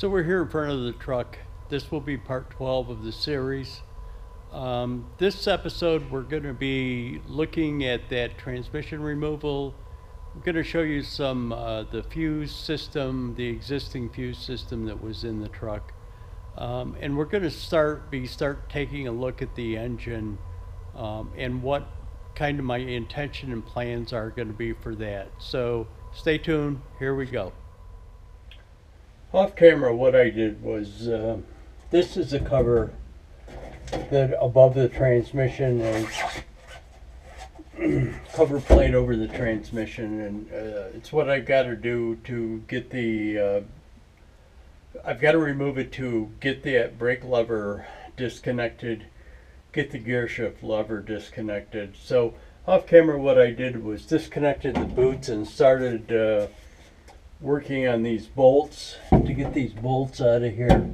So we're here in front of the truck. This will be part 12 of the series. This episode we're going to be looking at that transmission removal. I'm going to show you some the fuse system, the existing fuse system that was in the truck. And we're going to start taking a look at the engine and what kind of my intention and plans are going to be for that. So stay tuned, here we go. Off camera, what I did was, this is a cover that above the transmission and cover plate over the transmission, and it's what I've got to do to get the, I've got to remove it to get the brake lever disconnected, get the gear shift lever disconnected. So off camera what I did was disconnected the boots and started working on these bolts to get these bolts out of here.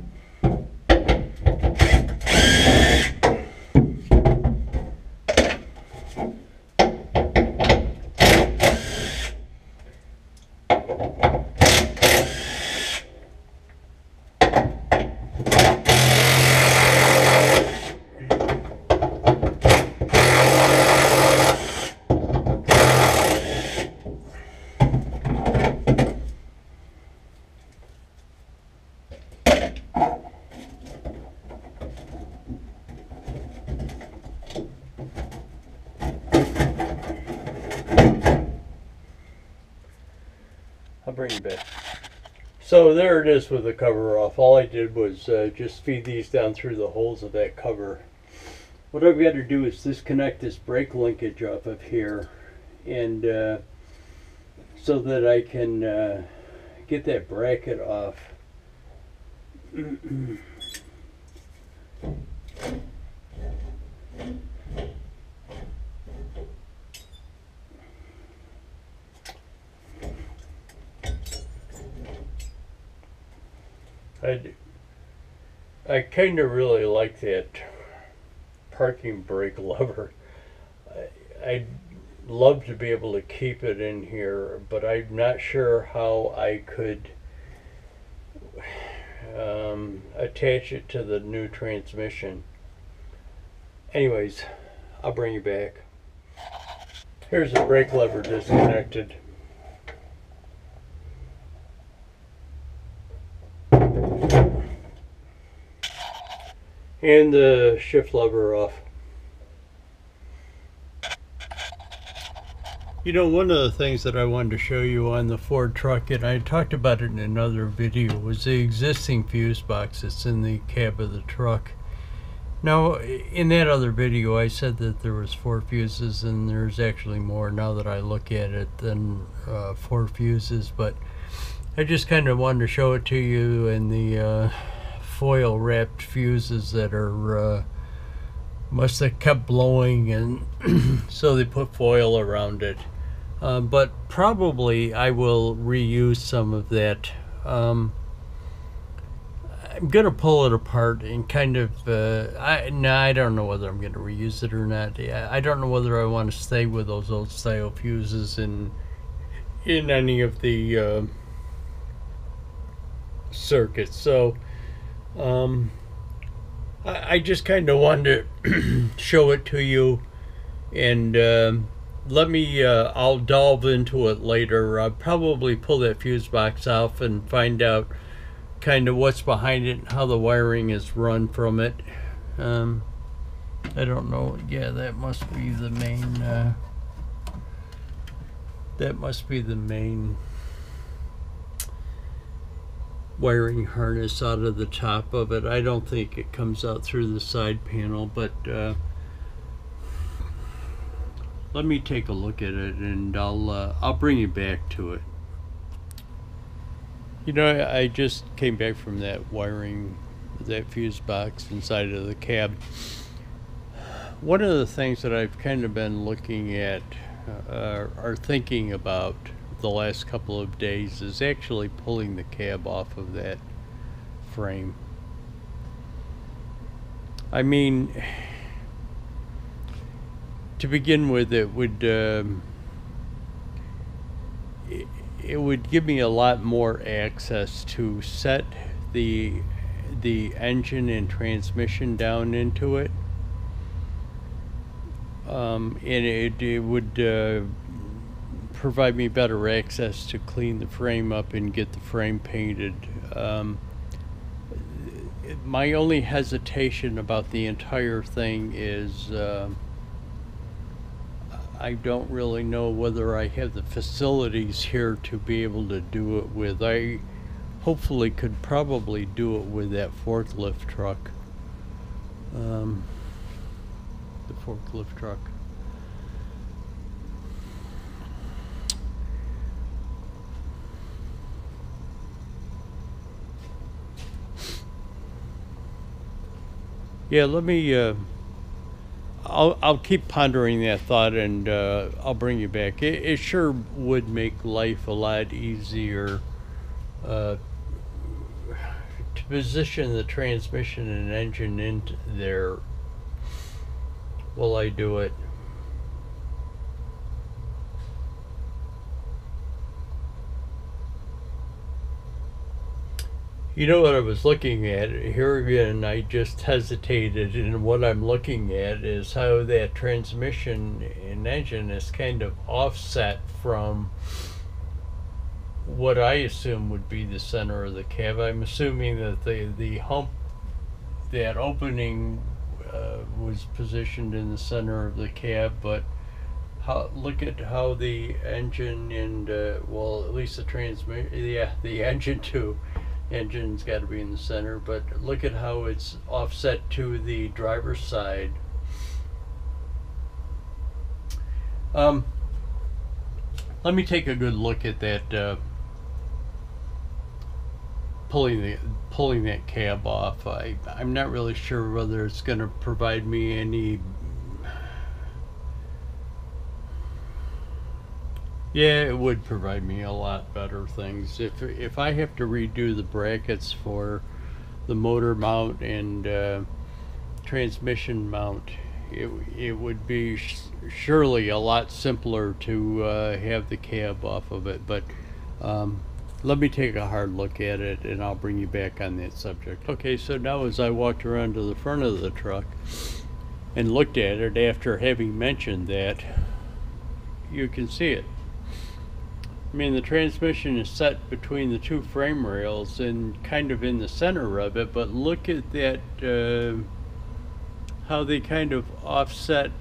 I'll bring it back. So there it is with the cover off. All I did was just feed these down through the holes of that cover. What I've got to do is disconnect this brake linkage off of here, and so that I can get that bracket off. I kind of really like that parking brake lever. I'd love to be able to keep it in here, but I'm not sure how I could attach it to the new transmission. Anyways, I'll bring you back. Here's the brake lever disconnected. And the shift lever off. You know, one of the things that I wanted to show you on the Ford truck, and I talked about it in another video, was the existing fuse box that's in the cab of the truck. Now, in that other video, I said that there was 4 fuses, and there's actually more now that I look at it than 4 fuses, but I just kind of wanted to show it to you, and the foil wrapped fuses that are must have kept blowing, and so they put foil around it, but probably I will reuse some of that. I'm gonna pull it apart and kind of I don't know whether I'm gonna reuse it or not. I don't know whether I want to stay with those old style fuses in any of the circuits. So I just kind of wanted to show it to you, and let me I'll delve into it later. I'll probably pull that fuse box off and find out kind of what's behind it and how the wiring is run from it. I don't know. Yeah, that must be the main wiring harness out of the top of it. I don't think it comes out through the side panel, but let me take a look at it, and I'll bring you back to it. You know, I just came back from that wiring, that fuse box inside of the cab. One of the things that I've kind of been looking at or thinking about the last couple of days is actually pulling the cab off of that frame. I mean, to begin with, it would give me a lot more access to set the engine and transmission down into it. And it would provide me better access to clean the frame up and get the frame painted. My only hesitation about the entire thing is I don't really know whether I have the facilities here to be able to do it with. I hopefully could probably do it with that forklift truck. The forklift truck. Yeah, let me I'll keep pondering that thought, and I'll bring you back. It sure would make life a lot easier to position the transmission and engine into there while I do it. You know what I was looking at here again, I just hesitated, and what I'm looking at is how that transmission and engine is kind of offset from what I assume would be the center of the cab. I'm assuming that the hump, that opening was positioned in the center of the cab, but look at how the engine and well, at least the transmission, yeah, the engine too. Engine's got to be in the center, but look at how it's offset to the driver's side. Let me take a good look at that, pulling that cab off. I'm not really sure whether it's going to provide me any. Yeah, it would provide me a lot better things. If I have to redo the brackets for the motor mount and transmission mount, it would be surely a lot simpler to have the cab off of it. But let me take a hard look at it, and I'll bring you back on that subject. Okay, so now as I walked around to the front of the truck and looked at it after having mentioned that, you can see it. I mean, the transmission is set between the two frame rails and kind of in the center of it, but look at that, how they kind of offset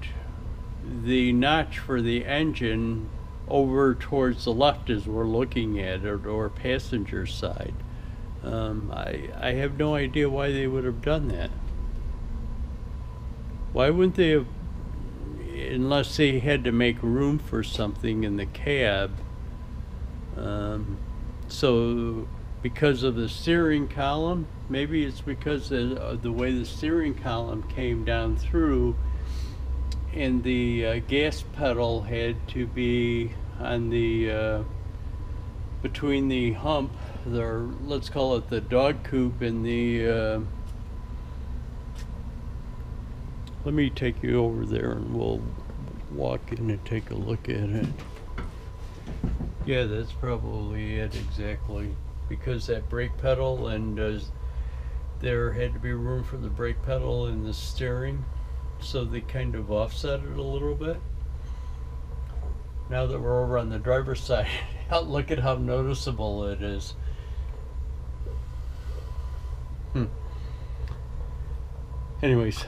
the notch for the engine over towards the left as we're looking at it, or passenger side. I have no idea why they would have done that. Why wouldn't they have, unless they had to make room for something in the cab? So because of the steering column, maybe it's because of the way the steering column came down through, and the gas pedal had to be on the between the hump, let's call it the dog coop, and the let me take you over there and we'll walk in and take a look at it. Yeah, that's probably it exactly, because that brake pedal, and there had to be room for the brake pedal in the steering, so they kind of offset it a little bit. Now that we're over on the driver's side, look at how noticeable it is. Anyways,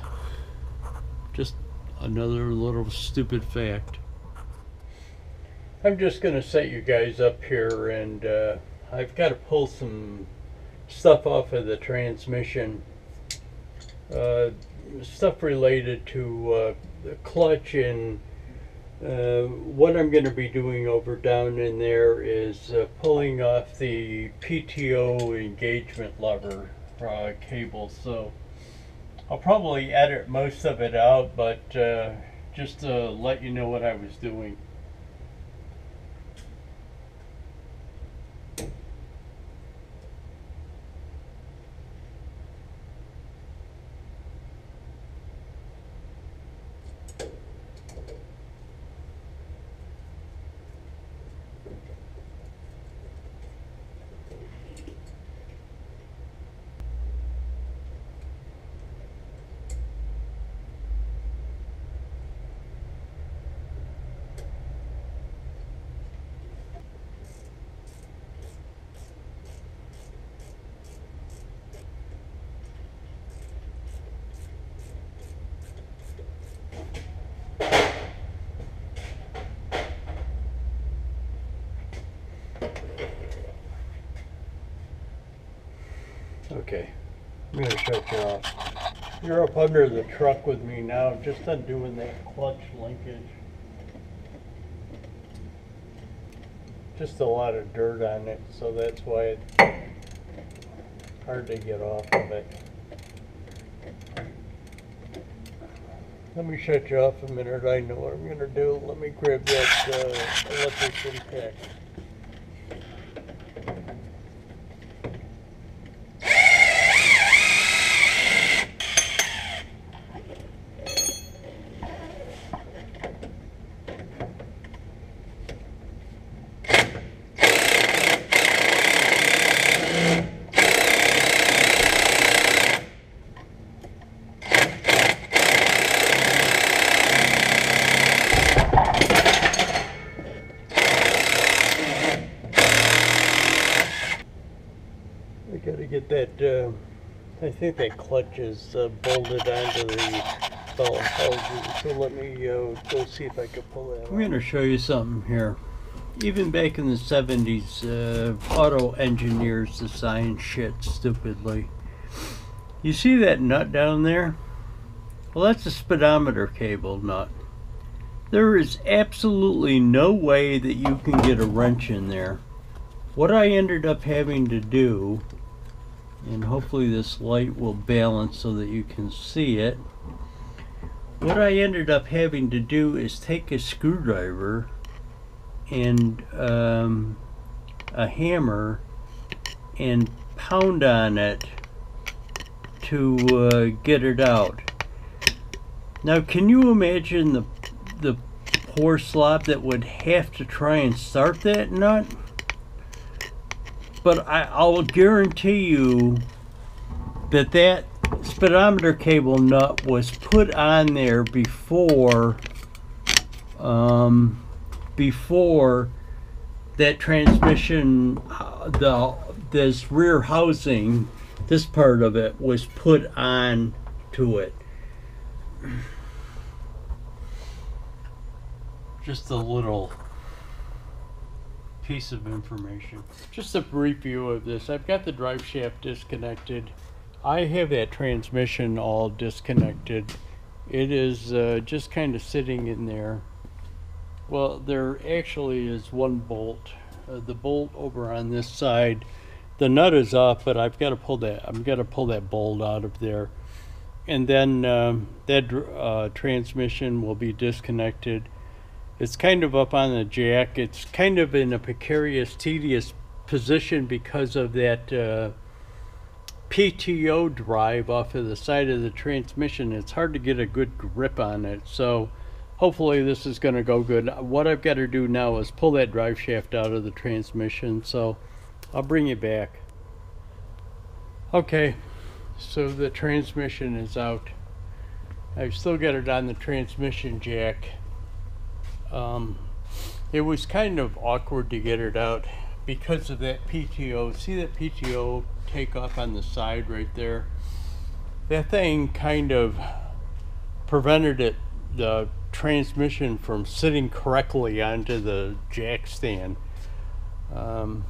just another little stupid fact. I'm just going to set you guys up here, and I've got to pull some stuff off of the transmission. Stuff related to the clutch, and what I'm going to be doing over down in there is pulling off the PTO engagement lever cable. So I'll probably edit most of it out, but just to let you know what I was doing. Okay, I'm gonna shut you off. You're up under the truck with me now, just undoing that clutch linkage. Just a lot of dirt on it, so that's why it's hard to get off of it. Let me shut you off a minute. I know what I'm gonna do. Let me grab that electric impact. I gotta get that, I think that clutch is bolted onto the belt housing, so let me go see if I can pull that off. I'm gonna show you something here. Even back in the 70s, auto engineers designed shit stupidly. You see that nut down there? Well, that's a speedometer cable nut. There is absolutely no way that you can get a wrench in there. What I ended up having to do, and hopefully this light will balance so that you can see it. What I ended up having to do is take a screwdriver and a hammer and pound on it to get it out. Now, can you imagine the poor slob that would have to try and start that nut? But I'll guarantee you that that speedometer cable nut was put on there before that transmission, this rear housing, this part of it was put on to it. Just a little piece of information. Just a brief view of this. I've got the drive shaft disconnected. I have that transmission all disconnected. It is just kind of sitting in there. Well, there actually is one bolt. The bolt over on this side, the nut is off, but I've got to pull that. I'm going to pull that bolt out of there, and then that transmission will be disconnected. It's kind of up on the jack. It's kind of in a precarious, tedious position because of that PTO drive off of the side of the transmission. It's hard to get a good grip on it. So hopefully this is going to go good. What I've got to do now is pull that drive shaft out of the transmission. So I'll bring you back. Okay, so the transmission is out. I've still got it on the transmission jack. It was kind of awkward to get it out because of that PTO. See that PTO take off on the side right there? That thing kind of prevented the transmission from sitting correctly onto the jack stand. But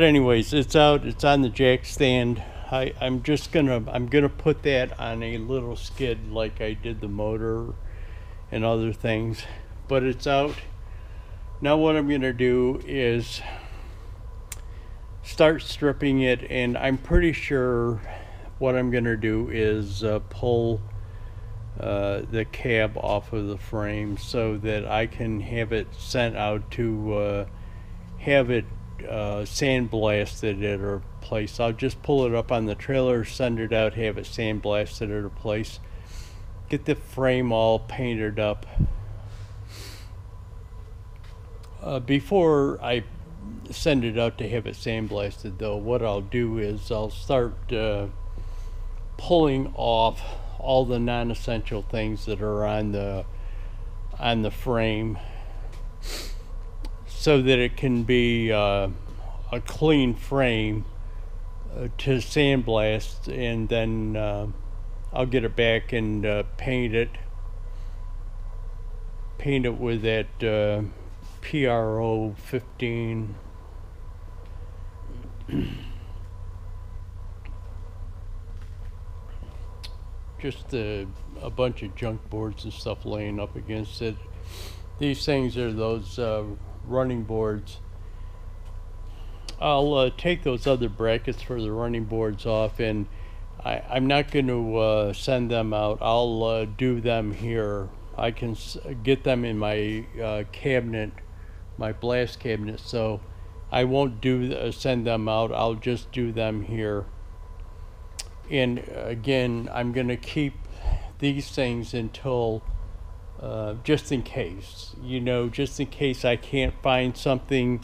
anyways, it's out. It's on the jack stand. I'm gonna put that on a little skid like I did the motor and other things, but it's out. Now what I'm gonna do is start stripping it, and I'm pretty sure what I'm gonna do is pull the cab off of the frame so that I can have it sent out to have it sandblasted at a place. I'll just pull it up on the trailer, send it out, have it sandblasted at a place, get the frame all painted up. Before I send it out to have it sandblasted though, what I'll do is I'll start pulling off all the non-essential things that are on the frame so that it can be a clean frame to sandblast, and then I'll get it back and paint it with that PRO 15. just a bunch of junk boards and stuff laying up against it. These things are those running boards. I'll take those other brackets for the running boards off, and I'm not going to send them out. I'll do them here. I can get them in my cabinet, my blast cabinet, so I won't send them out. I'll just do them here. And again, I'm going to keep these things until just in case, just in case I can't find something.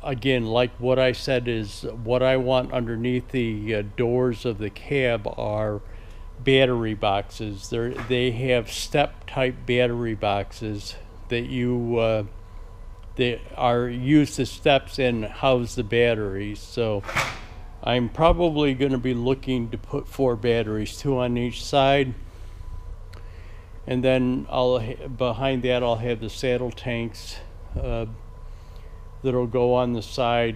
Again, like what I said, is what I want underneath the doors of the cab are battery boxes. They have step type battery boxes that they are use the steps and house the batteries. So I'm probably going to be looking to put 4 batteries, 2 on each side, and then behind that I'll have the saddle tanks that'll go on the side.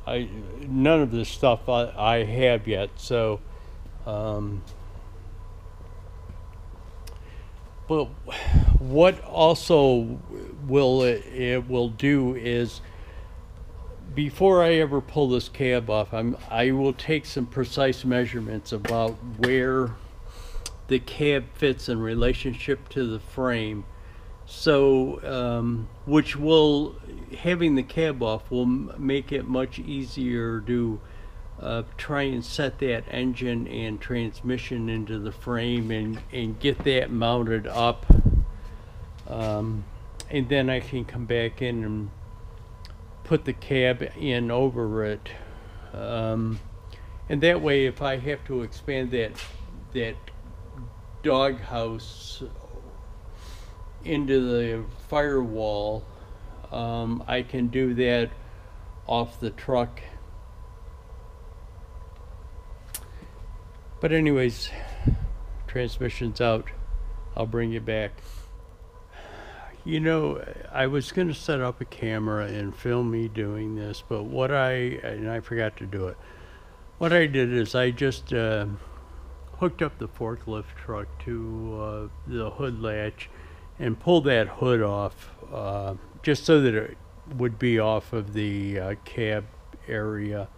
None of this stuff I have yet, so but what also it will do is, before I ever pull this cab off, I will take some precise measurements about where the cab fits in relationship to the frame. So, which will, having the cab off will make it much easier to try and set that engine and transmission into the frame and get that mounted up. And then I can come back in and put the cab in over it. And that way, if I have to expand that doghouse into the firewall, I can do that off the truck. But anyways, transmission's out. I'll bring you back. I was going to set up a camera and film me doing this, but I forgot to do it. What I did is I just hooked up the forklift truck to the hood latch and pulled that hood off, just so that it would be off of the cab area.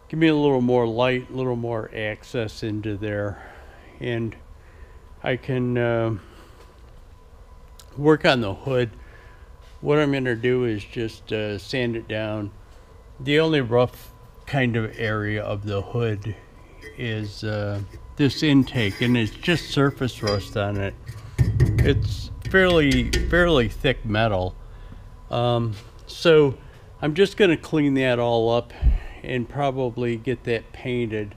Give me a little more light, a little more access into there, and I can work on the hood. What I'm going to do is just sand it down. The only rough kind of area of the hood is this intake, and it's just surface rust on it. It's fairly thick metal. So I'm just going to clean that all up and probably get that painted,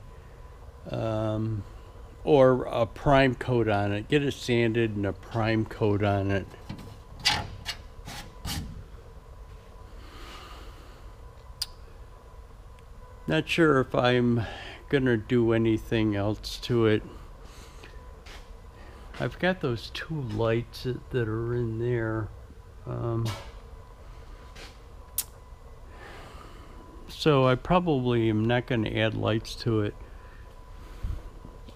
or a prime coat on it. Get it sanded and a prime coat on it. Not sure if I'm gonna do anything else to it. I've got those 2 lights that are in there. So I probably am not going to add lights to it.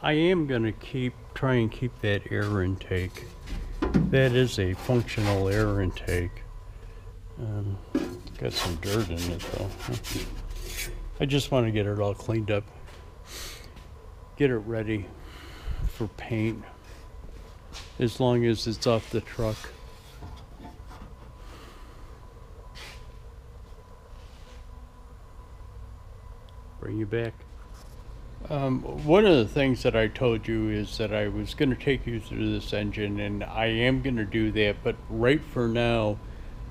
I am going to try and keep that air intake. That is a functional air intake. Got some dirt in it though. I just want to get it all cleaned up. Get it ready for paint, as long as it's off the truck. Bring you back. One of the things that I told you is that I was going to take you through this engine, and I am going to do that, but right for now,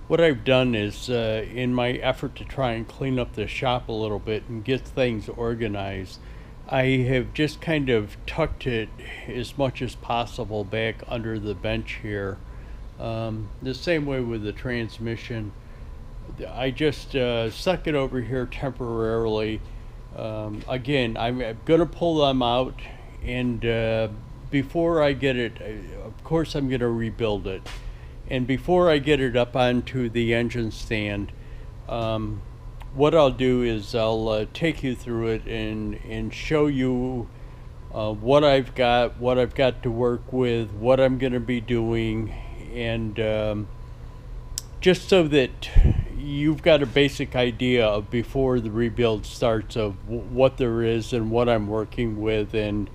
what I've done is, in my effort to try and clean up the shop a little bit and get things organized, I have just kind of tucked it as much as possible back under the bench here. The same way with the transmission. I just stuck it over here temporarily. Again, I'm going to pull them out, and before I get it, of course I'm going to rebuild it. And before I get it up onto the engine stand, what I'll do is I'll take you through it and show you what I've got to work with, what I'm going to be doing, and just so that you've got a basic idea of before the rebuild starts of what there is and what I'm working with and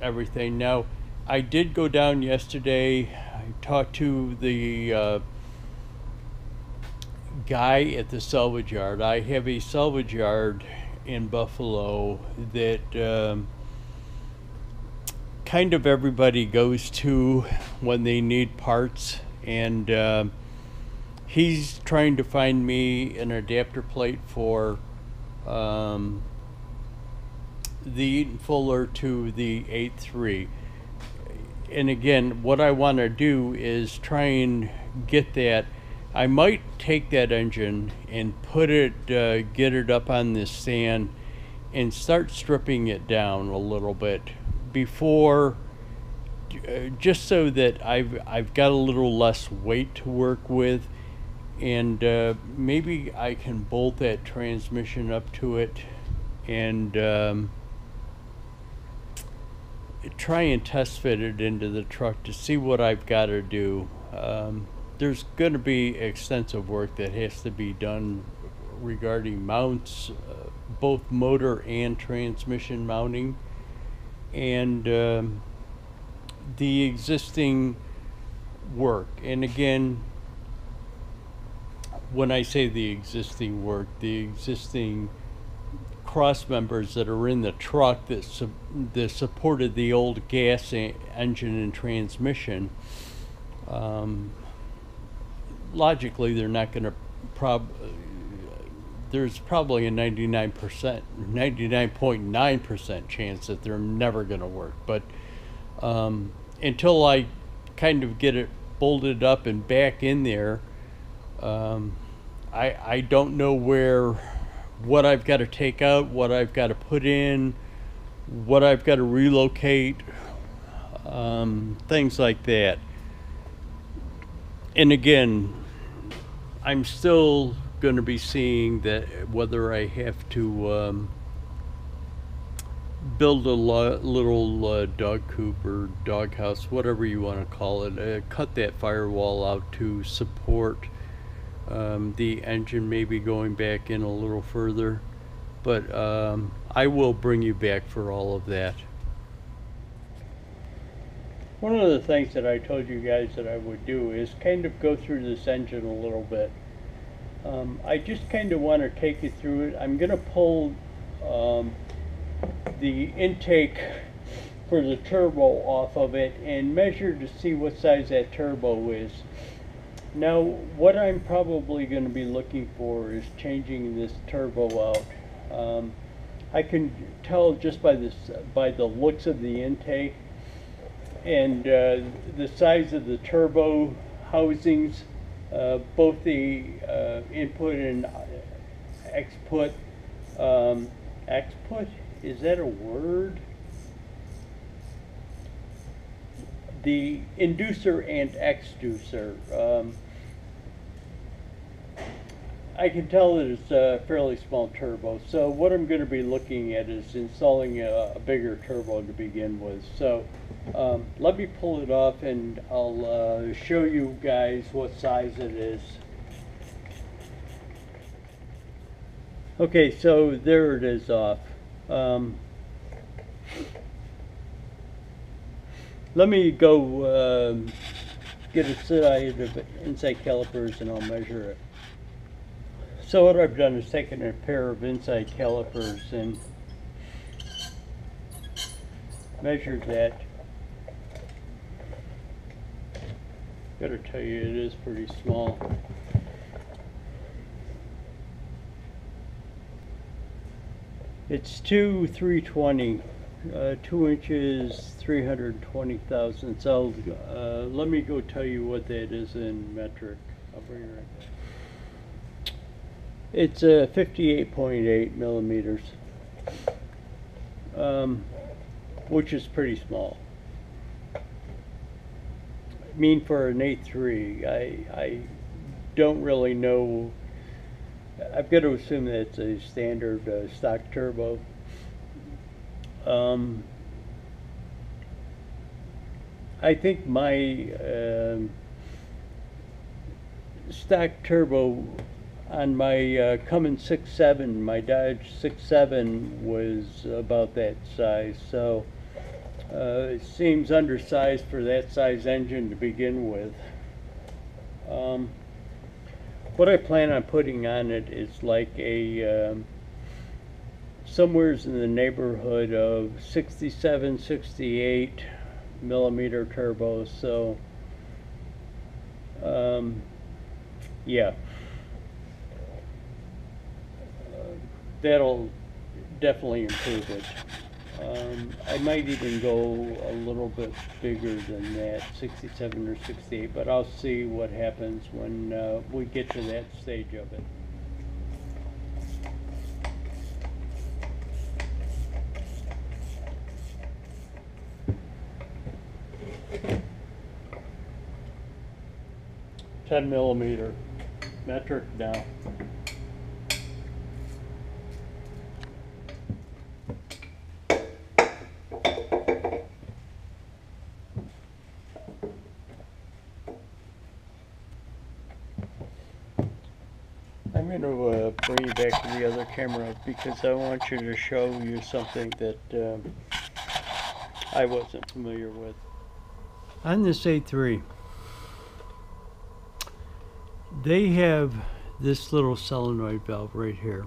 everything. Now, I did go down yesterday. I talked to the guy at the salvage yard. I have a salvage yard in Buffalo that kind of everybody goes to when they need parts, and he's trying to find me an adapter plate for the Eaton Fuller to the 8.3. And again, what I want to do is try and get that. I might take that engine and put it, get it up on this stand and start stripping it down a little bit before, just so that I've got a little less weight to work with, and maybe I can bolt that transmission up to it and try and test fit it into the truck to see what I've got to do. There's going to be extensive work that has to be done regarding mounts, both motor and transmission mounting, and the existing work. And again, when I say the existing work, the existing cross members that are in the truck that supported the old gas engine and transmission, logically they're not going to there's probably a 99.9% chance that they're never going to work. But until I kind of get it bolted up and back in there, I don't know what I've got to take out, what I've got to put in, what I've got to relocate, things like that. And again, I'm still going to be seeing that whether I have to build a little dog coop or dog house, whatever you want to call it, cut that firewall out to support the engine, maybe going back in a little further. But I will bring you back for all of that. One of the things that I told you guys that I would do is kind of go through this engine a little bit. I just kind of want to take you through it. I'm going to pull the intake for the turbo off of it and measure to see what size that turbo is. Now, what I'm probably going to be looking for is changing this turbo out. I can tell just by the looks of the intake and the size of the turbo housings, both the input and exput. Exput, is that a word? The inducer and exducer. I can tell that it's a fairly small turbo, so what I'm going to be looking at is installing a bigger turbo to begin with. So let me pull it off and I'll show you guys what size it is. Okay, so there it is off. Let me go get a set of inside calipers and I'll measure it. So what I've done is taken a pair of inside calipers and measured that. Gotta tell you, it is pretty small. It's 320, 2 inches, 320 thousandths. Let me go tell you what that is in metric. I'll bring it right back. It's 58.8 millimeters, which is pretty small. I mean, for an 8.3, I don't really know. I've got to assume that it's a standard stock turbo. I think my stock turbo on my Cummins 6.7, my Dodge 6.7 was about that size, so it seems undersized for that size engine to begin with. What I plan on putting on it is like a somewhere's in the neighborhood of 67, 68 millimeter turbo, so yeah, that'll definitely improve it. I might even go a little bit bigger than that, 67 or 68, but I'll see what happens when we get to that stage of it. $10 millimeter metric now. I'm going to bring you back to the other camera because I want you to show you something that I wasn't familiar with. On this A3, they have this little solenoid valve right here,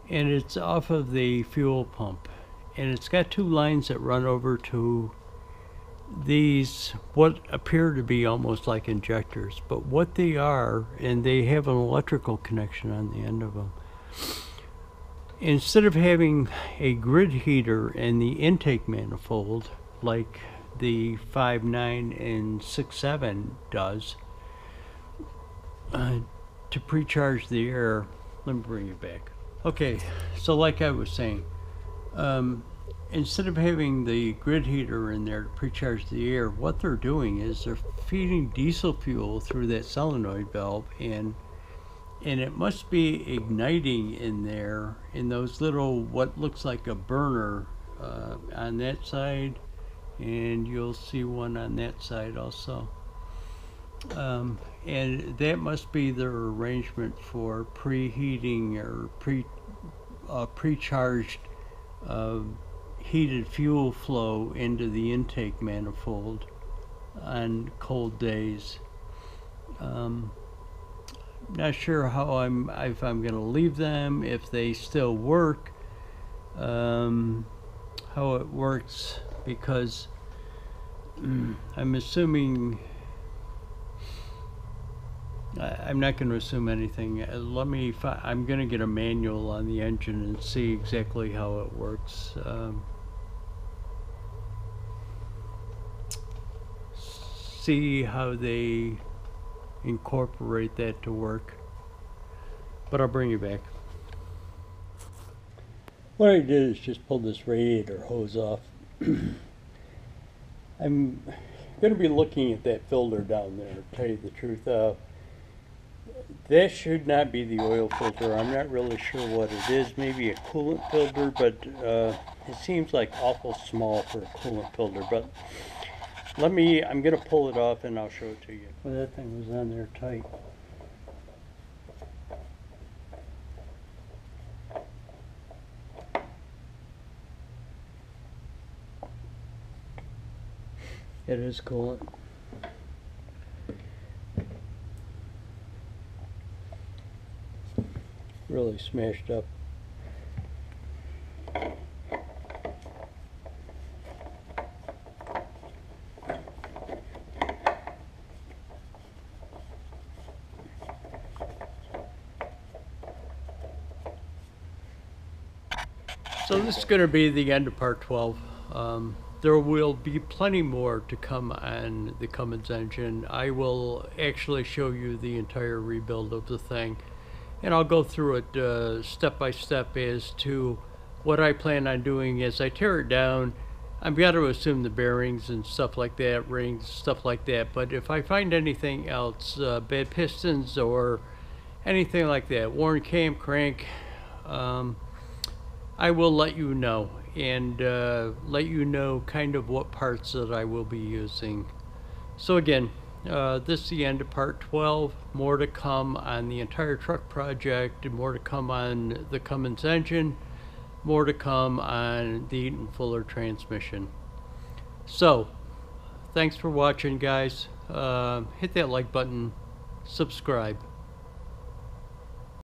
and it's off of the fuel pump, and it's got two lines that run over to these what appear to be almost like injectors, but what they are, and they have an electrical connection on the end of them. Instead of having a grid heater in the intake manifold like the 5.9 and 6.7 does, to pre-charge the air, let me bring you back. Okay, so like I was saying, instead of having the grid heater in there to pre-charge the air, what they're doing is they're feeding diesel fuel through that solenoid valve, and it must be igniting in there in those little, what looks like a burner on that side, and you'll see one on that side also. And that must be their arrangement for preheating or pre-charged heated fuel flow into the intake manifold on cold days. Not sure how if I'm going to leave them, if they still work, how it works, because I'm assuming, I'm not going to assume anything. I'm going to get a manual on the engine and see exactly how it works. See how they incorporate that to work. But I'll bring you back. What I did is just pull this radiator hose off. I'm going to be looking at that filter down there, to tell you the truth. That should not be the oil filter. I'm not really sure what it is. Maybe a coolant filter, but it seems like awful small for a coolant filter. But I'm going to pull it off and I'll show it to you. Well, that thing was on there tight. It is coolant. Really smashed up. So this is going to be the end of part 12. There will be plenty more to come on the Cummins engine. I will actually show you the entire rebuild of the thing, and I'll go through it step by step as to what I plan on doing as I tear it down. I've got to assume the bearings and stuff like that, rings, stuff like that, but if I find anything else, bad pistons or anything like that, worn cam crank, I will let you know. and let you know kind of what parts that I will be using. So again, this is the end of part 12. More to come on the entire truck project, and more to come on the Cummins engine, more to come on the Eaton Fuller transmission. So, thanks for watching, guys. Hit that like button, subscribe.